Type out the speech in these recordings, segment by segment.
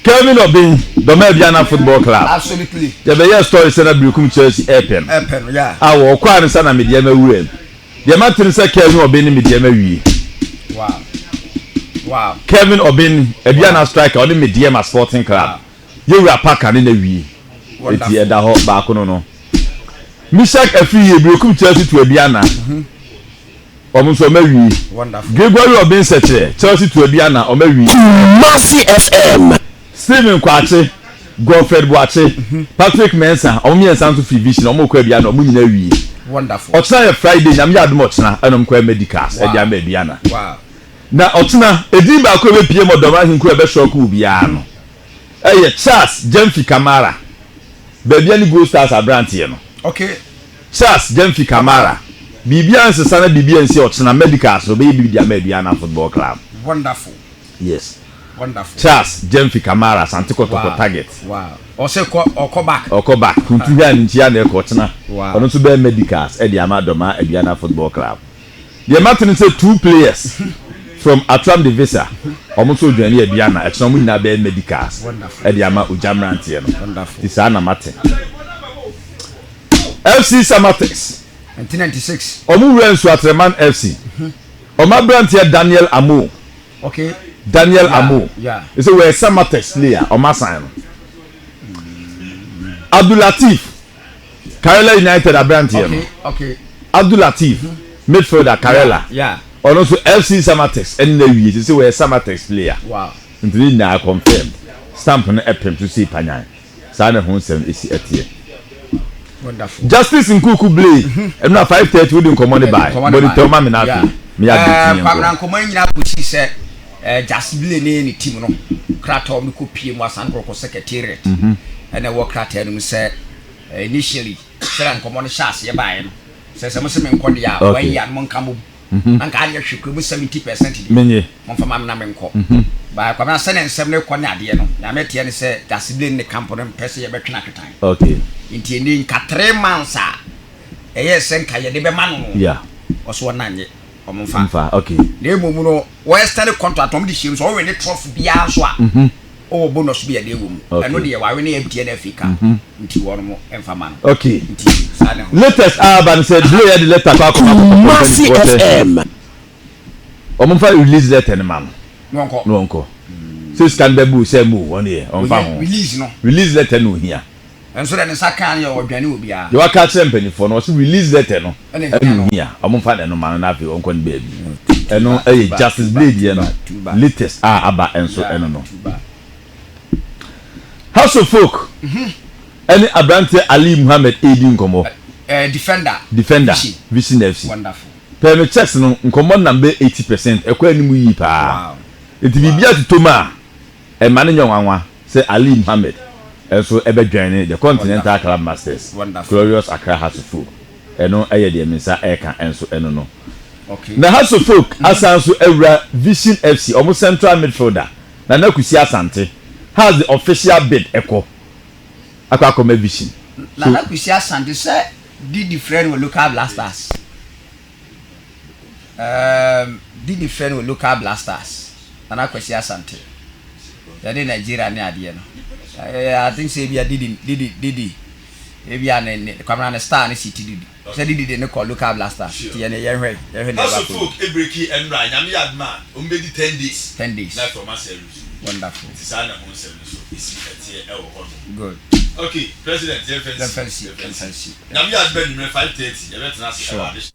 Kevin Obin, the Ghana Football Club. Absolutely. The best story is that Brukum Chelsea Epen. Epen, yeah. Our Kwan Sana Mediama Win. The Martin said Kevin Obin Mediama. Wow. Wow. Kevin Obin, a Ghana striker on the Mediama Sporting Club. You were a packer in the wee. It's the other hot back on no. Mishak a free Brukum Chelsea to a Diana. Almost a Mary. Wonderful. Gregory Obin said Chelsea to a Diana or Mary. Mercy FM. Stephen Kwache, Godfred Boache, Patrick Mensah, Omi and Santo Fivision, Omo Kwabiano, Muminawi. Wonderful. Otna Friday, Yamyad Mochna, and Omqua Medicas, and Yamabiana. Wow. Now, Otna, a dimba could be PM or Domahin Quebeshoku Biano. A Charles, Jemfi Camara. Babiani Blastars are Brantiano. Okay. Charles, Jemfi Camara. Bibian's son, Bibian Otna Medicas, or baby Yamabiana Football Club. Wonderful. Yes. Wonderful. Charles, Jemfi Camara, asantekotoko target. Wow. Or say or come back. Or come back. Kuntuya Nintia ne Kotna. Wow. Or to be medicals, Eddie Amadoma, Ediana Football Club. The Martin said 2 players from Atram Divisa, almost joining Ediana, at some winner be medicals. Wonderful. Ediama Ujamrantiano. Wonderful. Tisana Martin. FC Samatex. 1996. Omu Rensu Atreman FC. Omabrantia Daniel Amu. Okay. Daniel Amu. Yeah. It's a way Samatex player or Masan. Abdul Latif. Karela United Abrantiano. Okay. Abdul Latif. Midfielder Karela. Yeah. Or also FC Samatex. And the way it's a way Samatex player. Wow. Until now confirmed. Stamp on Epem to see Panyan. Sana Honsem is here. Wonderful. Justice in Kuku Blay. I'm not 5:30 wouldn't come on the buy. But it told me not. Me Pagran Comania Puchi said, Just Blay any team no. Kratom no copy was Uncle Secretariat. And I walk at him said, initially, Seran Common Shas, you buy him. Says a Muslim Condia, why you are Moncamu. And I should be 70%. Many. Monfamam Namenco. By Command and 7 Conadiano. I met here and said, Just Blay in the component, Percy a better time. Okay. Intending 4 months, yes, and Kaya de Bemano. Yeah. Was 1 9 or Monfa. Okay. Nemuno, Western contract on the shields already trophy Biaswa. Oh, bonus be a day room. I know the Warren empty and Africa into one more and Faman. Okay. Latest Alban said, Blay the letter Mercy FM. Omonfa release letter, man. No uncle. Says Candabu say move 1 year on farm. Release no. Release letter no here. And so then the Sakan or Janu be a. You are catching penny for no release letter no. And here, Omonfa and no man have your uncle baby. And no, Justice Blade, you know. Latest Abba and so and no. House of Folk. Any Abrante Ali Muhammad Edin Komo. Defender. Vision FC. Wonderful. Permit checks no common number 80%. Ekwa ni mu yi pa. Enti bibia tutoma. E mane nyanwa say Ali Muhammad. And so ebe join the Continental Club Masters. Wonderful. Glorious Accra House of Folk. Eno eye de mensa eka enso eno no. Okay. Na House of Folk asanso ewra Vision FC almost central midfielder. Na nakusi Asante has the official bid echo. Akwa Vision. Na nakusi Asante say Didi friend with local blasters. Didi friend with local blasters. Na nakusi Asante. Yade Nigeria ne ade no. I think say be Didi. Maybe an Kwamana Star and City Didi. Say Didi ne call local blasters. Ti ne ye hwe. House of Folk ebreki enra nyame adman. Umbedi 10 days. 10 days. Na from series. Wonderful. Tisana Honsem so isi etie e wo hono. Good. Okay, President, Fancy. Nyame adman number 5:30. You better not.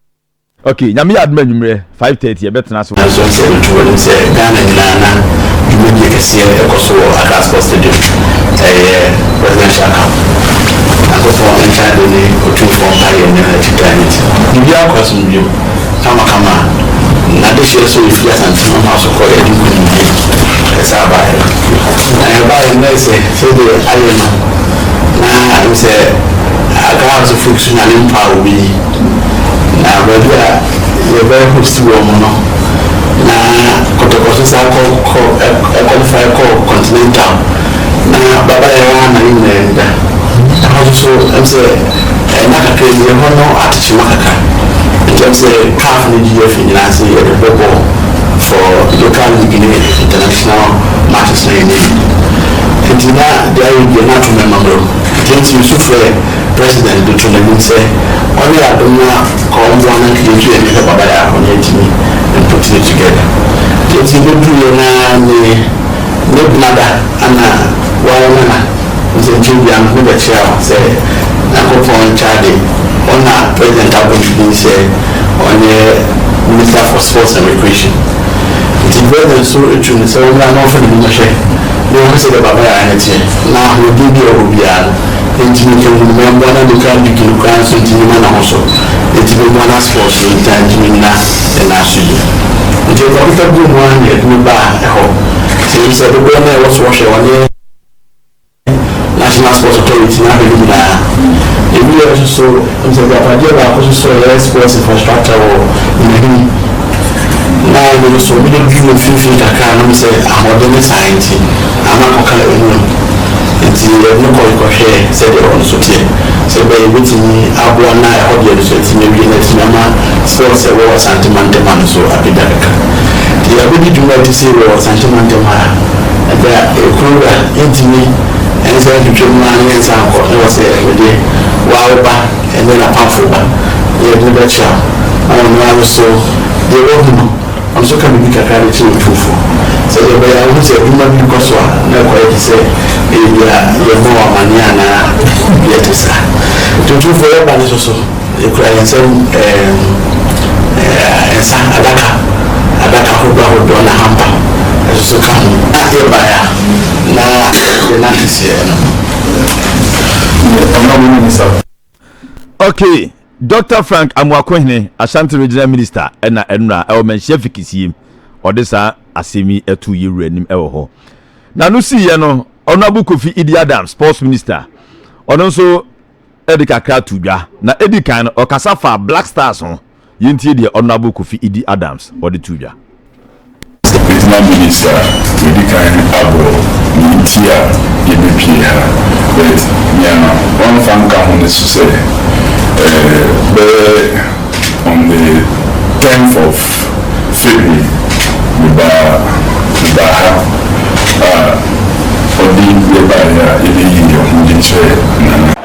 Okay, nyame adman number 5:30. You better not. So say Ghana you can see a coso at Transport Stadium. Presidential camp. I go for an entire day or 2 for high and then you are crossing you. Come on. Not this year, so if you have some house of court, you couldn't be. It's our buy. I buy a nice say the iron. I would say, I got the function and power will be. Now, but you're very close to Romono. Kotoko sa qualify Continental. Baba ya na inenda. Also, I'm say na ka you hono at Chimakaka. I'm say half the GF in Nancy for local league international matches na na dia you na to member just you so president do to them say only adoma come one and you and the baba ya on it and put it together just you do na ni nada ana wa nse chibia who the chair say nakopon charge on president abon say on minister for sports and recreation the president so tune say we are not for the mission we want say the baba ya anatie na we do be obia ntimi ke mu member na de kan di kinu kan so ntimi na hoso ntimi bona sports in tanjimi na asudi nti ko ta bu mo an ye du ba ho say say the bona was one National Sports Authority na be na ebi ye so nse ga pa dia ba ko so sports infrastructure o ni na we so we dey do fifi ta ka na say amodern science ama ko kala enu nti no ko share say the on so tie say be witini abo na e ho dia so ti me bi na ti na sports e wo Asante man so abida ka ti abidi duma ti say wo Asante man da e kura intimi and so to trim man and some was every day while back and then a powerful one. You do that show. I don't know so they won't know. I'm so coming to carry to truthful. So the way I would say, you might be because no quite say, you're more manana yet is to do for your body also. You cry and say, Adaka who brought on a hamper. So come by okay, Dr. Frank Amwakwene, Asante Regional Minister, and Enra, our man Shefikisi, or this asemi a 2 year renim ewo. Now, no see, Honorable Kofi Idi Adams, Sports Minister, or also Edika Kratuja, na Edikan or Kasafa Black Stars on Yinti, the Honorable Kofi Idi Adams, or the Tuja. Regional Minister, we can abo Nitia, EBPA, but Yana, one fan come to say, on the 10th of February, the Baha, or the Baha,